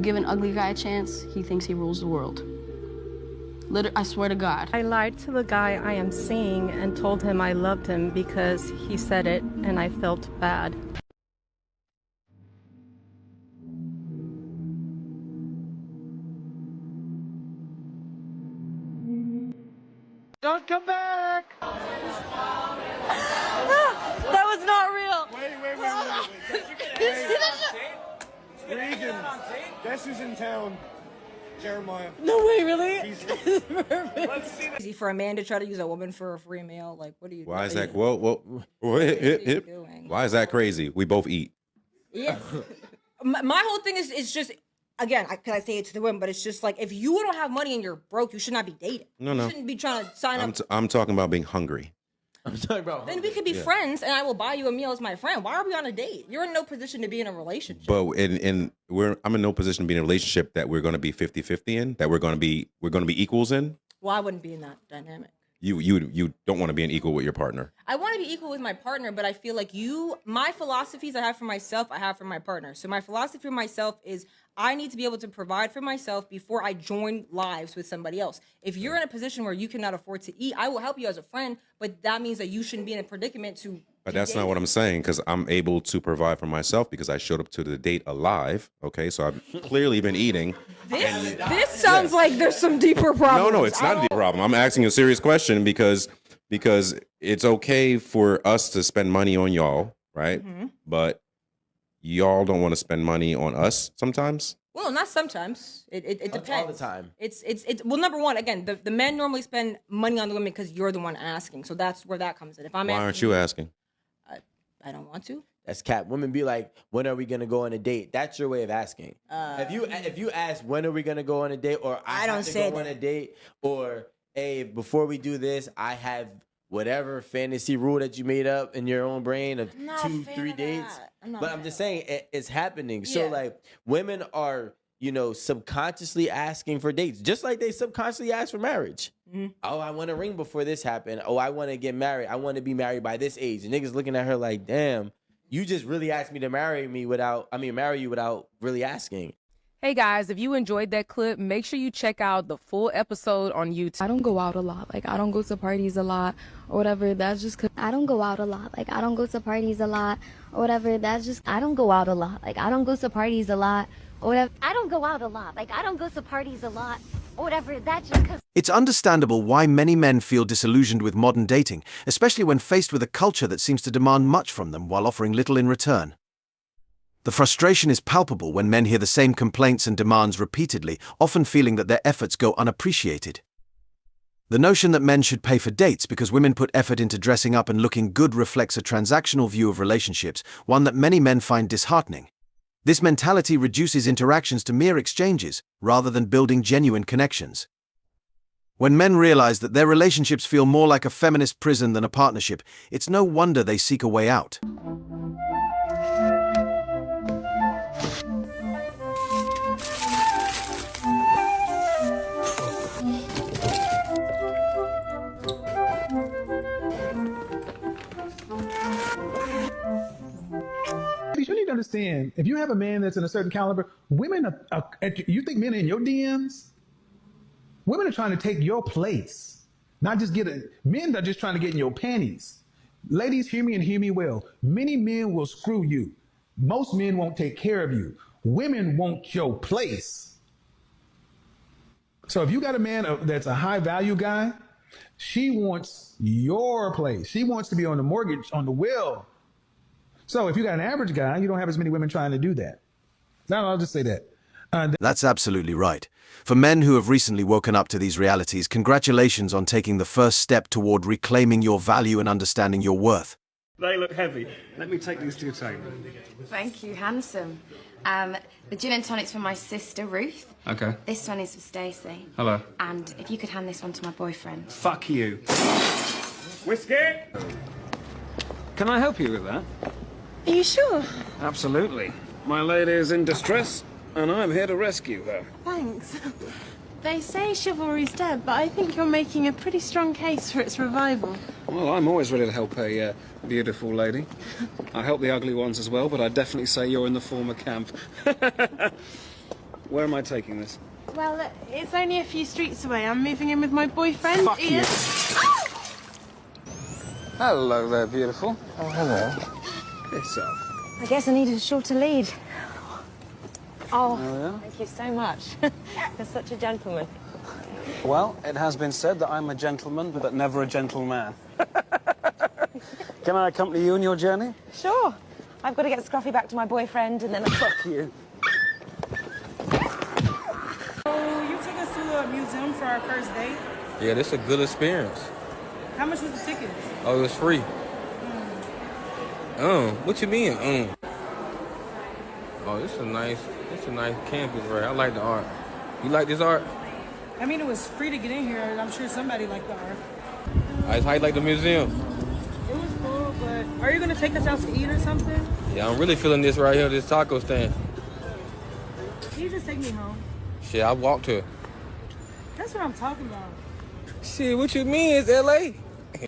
give an ugly guy a chance, he thinks he rules the world. I swear to God. I lied to the guy I am seeing and told him I loved him because he said it and I felt bad. Don't come back! That was not real! Wait. Regan, guess who's in town? Jeremiah. No way, really? He's Easy for a man to try to use a woman for a free meal. Like, what are you doing? Why is that? Why is that crazy? We both eat. Yeah. My whole thing is just, again, because I say it to the women, but it's just like, if you don't have money and you're broke, you should not be dating. No. You shouldn't be trying to sign up. I'm talking about being hungry. I'm talking about. Then we could be friends, and I will buy you a meal as my friend. Why are we on a date? You're in no position to be in a relationship. But I'm in no position to be in a relationship that we're going to be 50-50 in, that we're going to be equals in. Well, I wouldn't be in that dynamic. You don't want to be an equal with your partner. I want to be equal with my partner, but I feel like my philosophies I have for myself, I have for my partner. So my philosophy for myself is I need to be able to provide for myself before I join lives with somebody else. If you're in a position where you cannot afford to eat, I will help you as a friend, but that means that you shouldn't be in a predicament to. But that's not what I'm saying, because I'm able to provide for myself because I showed up to the date alive. Okay, so I've clearly been eating. This sounds like there's some deeper problems. No, it's not a deep problem. I'm asking you a serious question because it's okay for us to spend money on y'all, right? Mm-hmm. But y'all don't want to spend money on us sometimes. Well, not sometimes. It depends. All the time. It's well, number one, again, the men normally spend money on the women because you're the one asking. So that's where that comes in. If I'm Why aren't you asking? I don't want to. That's cap. Women be like, when are we gonna go on a date? That's your way of asking. If you ask when are we gonna go on a date, or I have to go on a date, or hey, before we do this, I have whatever fantasy rule that you made up in your own brain of 2-3 dates. I'm just saying it's happening. Yeah. So like women are, subconsciously asking for dates, just like they subconsciously ask for marriage. Mm-hmm. Oh, I want a ring before this happened. Oh, I want to get married. I want to be married by this age. And niggas looking at her like, damn, you just really asked me to marry you without really asking. Hey guys, if you enjoyed that clip, make sure you check out the full episode on YouTube. I don't go out a lot. Like, I don't go to parties a lot or whatever. That's just 'cause I don't go out a lot. Like, I don't go to parties a lot or whatever. That's just, I don't go out a lot. Like, I don't go to parties a lot or whatever. I don't go out a lot. Like, I don't go to parties a lot or whatever. That's just 'cause. It's understandable why many men feel disillusioned with modern dating, especially when faced with a culture that seems to demand much from them while offering little in return. The frustration is palpable when men hear the same complaints and demands repeatedly, often feeling that their efforts go unappreciated. The notion that men should pay for dates because women put effort into dressing up and looking good reflects a transactional view of relationships, one that many men find disheartening. This mentality reduces interactions to mere exchanges, rather than building genuine connections. When men realize that their relationships feel more like a feminist prison than a partnership, it's no wonder they seek a way out. You need to understand, if you have a man that's in a certain caliber, women you think men are in your DMs? Women are trying to take your place, not just men are just trying to get in your panties. Ladies, hear me and hear me well. Many men will screw you. Most men won't take care of you. Women want your place. So if you got a man that's a high value guy, she wants your place. She wants to be on the mortgage, on the will. So if you got an average guy, you don't have as many women trying to do that. Now I'll just say that. That's absolutely right. For men who have recently woken up to these realities, congratulations on taking the first step toward reclaiming your value and understanding your worth. They look heavy. Let me take these to your table. Thank you, handsome. The gin and tonic's for my sister, Ruth. Okay. This one is for Stacey. Hello. And if you could hand this one to my boyfriend. Fuck you. Whiskey? Can I help you with that? Are you sure? Absolutely. My lady is in distress, and I'm here to rescue her. Thanks. They say chivalry's dead, but I think you're making a pretty strong case for its revival. Well, I'm always ready to help a beautiful lady. I help the ugly ones as well, but I definitely say you're in the former camp. Where am I taking this? Well, it's only a few streets away. I'm moving in with my boyfriend, Fuck Ian. you. Hello there, beautiful. Oh, hello. Yourself. I guess I needed a shorter lead. Oh, yeah? thank you so much. You're such a gentleman. Well, it has been said that I'm a gentleman, but never a gentleman. Can I accompany you on your journey? Sure. I've got to get Scruffy back to my boyfriend and then... Fuck you. So you took us to a museum for our first date? Yeah, this is a good experience. How much was the ticket? Oh, it was free. What you mean? Oh, this is a nice campus, right? I like the art. You like this art? I mean, it was free to get in here, and I'm sure somebody liked the art. How you like the museum? It was cool, but are you gonna take us out to eat or something? Yeah, I'm really feeling this right here, this taco stand. Can you just take me home? Shit, I walked here. That's what I'm talking about. Shit, what you mean? It's LA.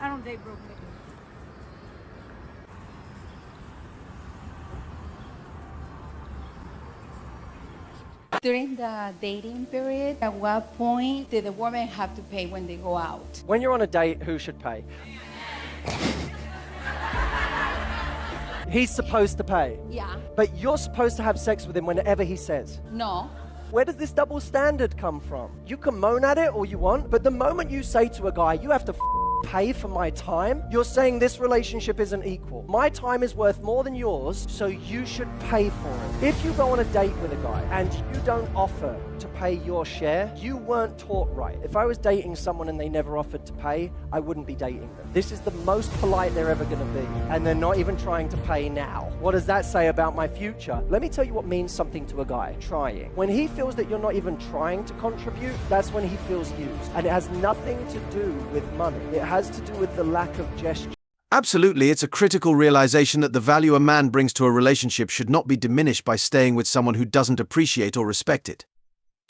I don't date broke niggas. During the dating period, at what point did the woman have to pay when they go out? When you're on a date, who should pay? He's supposed to pay. Yeah. But you're supposed to have sex with him whenever he says. No. Where does this double standard come from? You can moan at it all you want, but the moment you say to a guy, you have to pay for my time, you're saying this relationship isn't equal. My time is worth more than yours, so you should pay for it. If you go on a date with a guy and you don't offer to pay your share, you weren't taught right. If I was dating someone and they never offered to pay, I wouldn't be dating them. This is the most polite they're ever going to be, and they're not even trying to pay now. What does that say about my future? Let me tell you what means something to a guy. Trying. When he feels that you're not even trying to contribute, that's when he feels used. And it has nothing to do with money. It has to do with the lack of gesture. Absolutely, it's a critical realization that the value a man brings to a relationship should not be diminished by staying with someone who doesn't appreciate or respect it.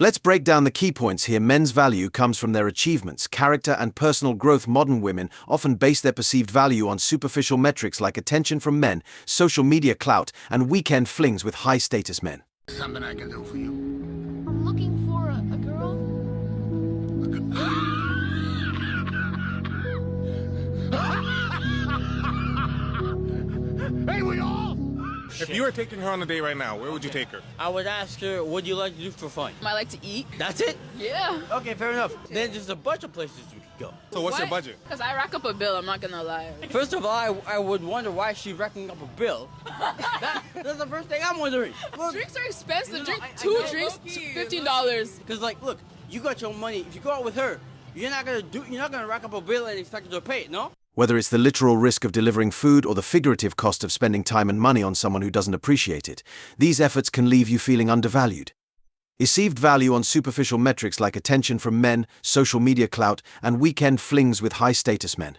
Let's break down the key points here. Men's value comes from their achievements, character, and personal growth. Modern women often base their perceived value on superficial metrics like attention from men, social media clout, and weekend flings with high-status men. Something I can do for you. I'm looking for a girl. Hey, we all! If you were taking her on a date right now, where would you take her? I would ask her, what do you like to do for fun? I like to eat. That's it? Yeah. Okay, fair enough. Then there's a bunch of places you could go. So what's your budget? Because I rack up a bill, I'm not gonna lie. First of all, I would wonder why she's racking up a bill. That's the first thing I'm wondering. Look, drinks are expensive. Two drinks, $15. Because like, look, you got your money. If you go out with her, you're not gonna rack up a bill and expect her to pay it, no? Whether it's the literal risk of delivering food or the figurative cost of spending time and money on someone who doesn't appreciate it, these efforts can leave you feeling undervalued. Perceived value on superficial metrics like attention from men, social media clout, and weekend flings with high-status men.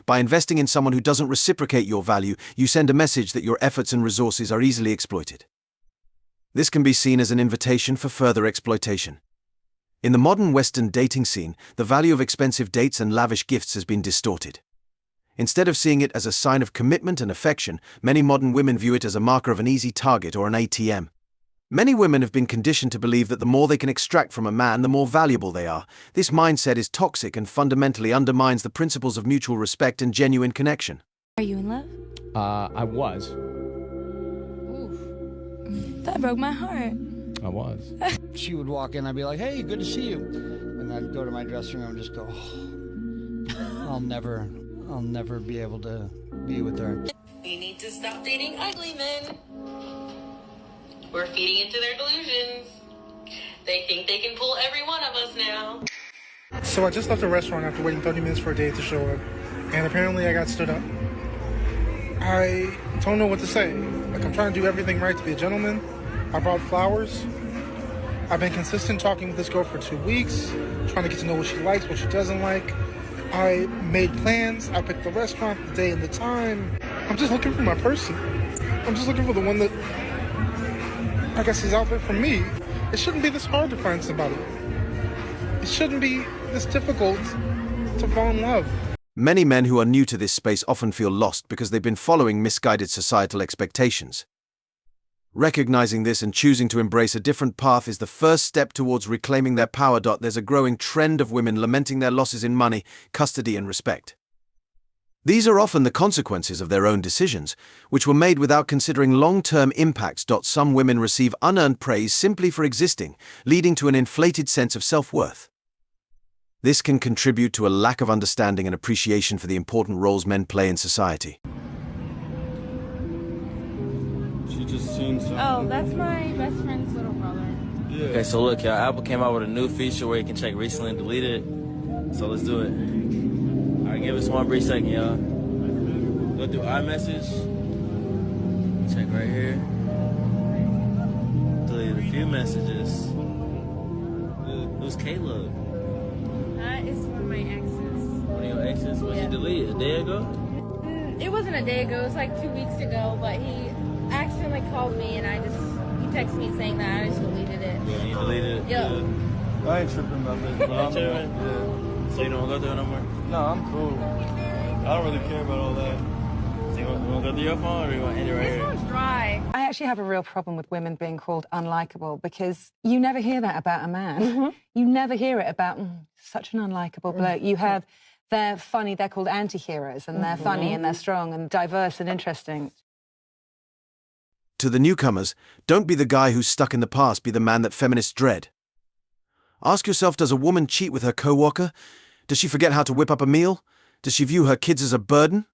By investing in someone who doesn't reciprocate your value, you send a message that your efforts and resources are easily exploited. This can be seen as an invitation for further exploitation. In the modern Western dating scene, the value of expensive dates and lavish gifts has been distorted. Instead of seeing it as a sign of commitment and affection, many modern women view it as a marker of an easy target or an ATM. Many women have been conditioned to believe that the more they can extract from a man, the more valuable they are. This mindset is toxic and fundamentally undermines the principles of mutual respect and genuine connection. Are you in love? I was. Oof. That broke my heart. I was. She would walk in, I'd be like, hey, good to see you. And I'd go to my dressing room and just go, oh, I'll never be able to be with her. We need to stop dating ugly men. We're feeding into their delusions. They think they can pull every one of us now. So I just left the restaurant after waiting 30 minutes for a date to show up, and apparently I got stood up. I don't know what to say. Like, I'm trying to do everything right to be a gentleman. I brought flowers. I've been consistent talking with this girl for 2 weeks, trying to get to know what she likes, what she doesn't like. I made plans. I picked the restaurant, the day, and the time. I'm just looking for my person. I'm just looking for the one that, I guess, is out there for me. It shouldn't be this hard to find somebody. It shouldn't be this difficult to fall in love. Many men who are new to this space often feel lost because they've been following misguided societal expectations. Recognizing this and choosing to embrace a different path is the first step towards reclaiming their power. There's a growing trend of women lamenting their losses in money, custody, and respect. These are often the consequences of their own decisions, which were made without considering long-term impacts. Some women receive unearned praise simply for existing, leading to an inflated sense of self-worth. This can contribute to a lack of understanding and appreciation for the important roles men play in society. She just seen something. Oh, that's my best friend's little brother. Yeah. Okay, so look, y'all, Apple came out with a new feature where you can check recently and deleted. So let's do it. All right, give us one brief second, y'all. Go through iMessage. Check right here. Deleted a few messages. Who's Caleb? That is one of my exes. One of your exes? When you delete? A day ago? It wasn't a day ago. It was like 2 weeks ago, but he accidentally called me and he texted me saying that I just deleted it. Yeah, you deleted it? Yeah. I ain't tripping about this, but I'm tripping? Yeah. So you don't want to go through it no more? No, I'm cool. I don't really care about all that. So you want to go through your phone or you want to end it right here? This one's dry. I actually have a real problem with women being called unlikable because you never hear that about a man. You never hear it about such an unlikable bloke. You have, they're funny, they're called anti-heroes, and they're funny and they're strong and diverse and interesting. To the newcomers, don't be the guy who's stuck in the past, be the man that feminists dread. Ask yourself, does a woman cheat with her co-worker? Does she forget how to whip up a meal? Does she view her kids as a burden?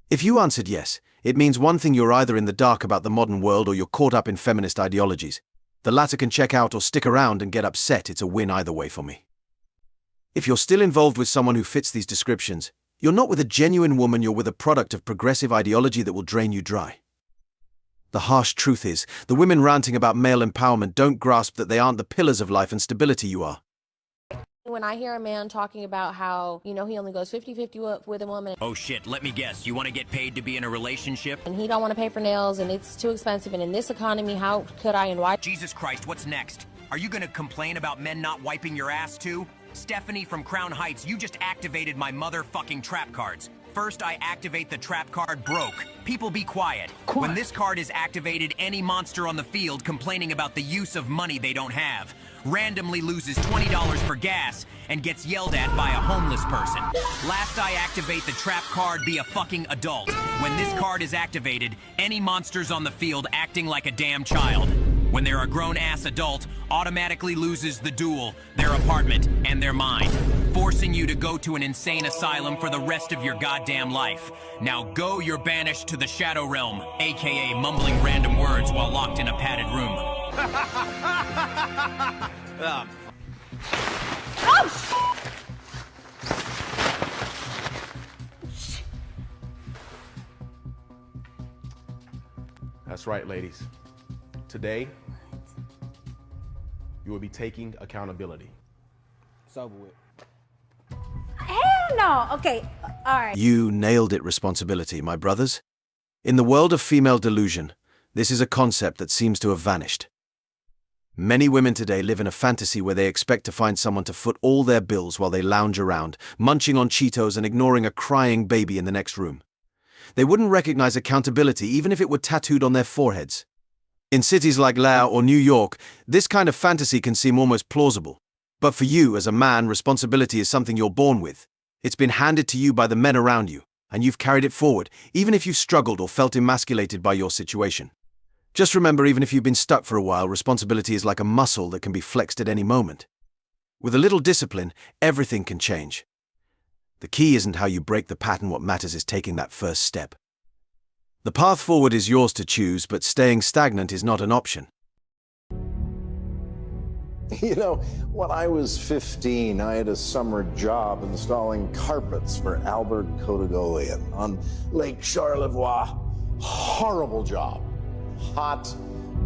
If you answered yes, it means one thing: you're either in the dark about the modern world or you're caught up in feminist ideologies. The latter can check out or stick around and get upset. It's a win either way for me. If you're still involved with someone who fits these descriptions, you're not with a genuine woman, you're with a product of progressive ideology that will drain you dry. The harsh truth is, the women ranting about male empowerment don't grasp that they aren't the pillars of life and stability you are. When I hear a man talking about how, he only goes 50-50 with a woman. Oh shit, let me guess. You want to get paid to be in a relationship? And he don't want to pay for nails and it's too expensive, and in this economy, how could I and why? Jesus Christ, what's next? Are you going to complain about men not wiping your ass too? Stephanie from Crown Heights, you just activated my motherfucking trap cards. First, I activate the trap card broke. People be quiet. When this card is activated, any monster on the field complaining about the use of money they don't have randomly loses $20 for gas and gets yelled at by a homeless person. Last, I activate the trap card, be a fucking adult. When this card is activated, any monsters on the field acting like a damn child. When they're a grown-ass adult, automatically loses the duel, their apartment, and their mind, forcing you to go to an insane asylum for the rest of your goddamn life. Now go, you're banished to the Shadow Realm, aka mumbling random words while locked in a padded room. That's right, ladies. Today, you will be taking accountability. It's over with. Hell no. Okay, all right. You nailed it, responsibility, my brothers. In the world of female delusion, this is a concept that seems to have vanished. Many women today live in a fantasy where they expect to find someone to foot all their bills while they lounge around, munching on Cheetos and ignoring a crying baby in the next room. They wouldn't recognize accountability even if it were tattooed on their foreheads. In cities like Lao or New York, this kind of fantasy can seem almost plausible. But for you, as a man, responsibility is something you're born with. It's been handed to you by the men around you, and you've carried it forward, even if you've struggled or felt emasculated by your situation. Just remember, even if you've been stuck for a while, responsibility is like a muscle that can be flexed at any moment. With a little discipline, everything can change. The key isn't how you break the pattern, what matters is taking that first step. The path forward is yours to choose, but staying stagnant is not an option. You know, when I was 15, I had a summer job installing carpets for Albert Cotegolian on Lake Charlevoix. Horrible job. Hot,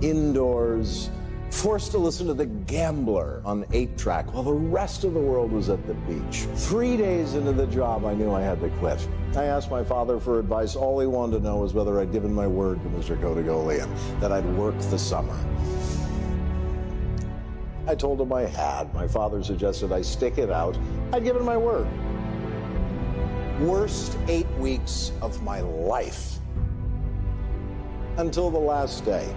indoors, forced to listen to The Gambler on 8-track while the rest of the world was at the beach. 3 days into the job, I knew I had to quit. I asked my father for advice. All he wanted to know was whether I'd given my word to Mr. Cotegolian that I'd work the summer. I told him I had. My father suggested I stick it out. I'd given my word. Worst 8 weeks of my life. Until the last day.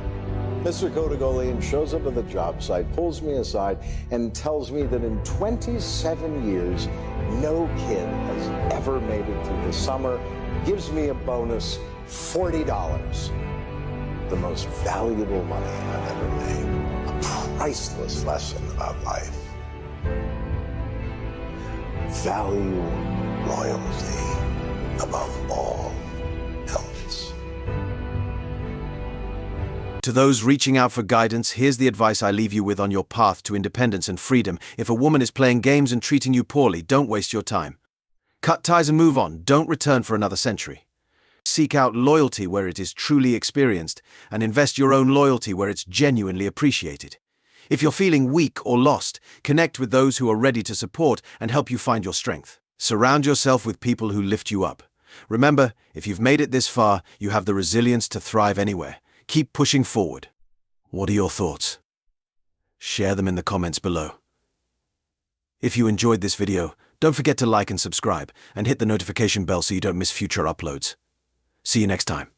Mr. Kodogolean shows up at the job site, pulls me aside, and tells me that in 27 years, no kid has ever made it through the summer, gives me a bonus, $40. The most valuable money I've ever made. A priceless lesson about life. Value loyalty above all else. To those reaching out for guidance, here's the advice I leave you with on your path to independence and freedom. If a woman is playing games and treating you poorly, don't waste your time. Cut ties and move on. Don't return for another century. Seek out loyalty where it is truly experienced, and invest your own loyalty where it's genuinely appreciated. If you're feeling weak or lost, connect with those who are ready to support and help you find your strength. Surround yourself with people who lift you up. Remember, if you've made it this far, you have the resilience to thrive anywhere. Keep pushing forward. What are your thoughts? Share them in the comments below. If you enjoyed this video, don't forget to like and subscribe, and hit the notification bell so you don't miss future uploads. See you next time.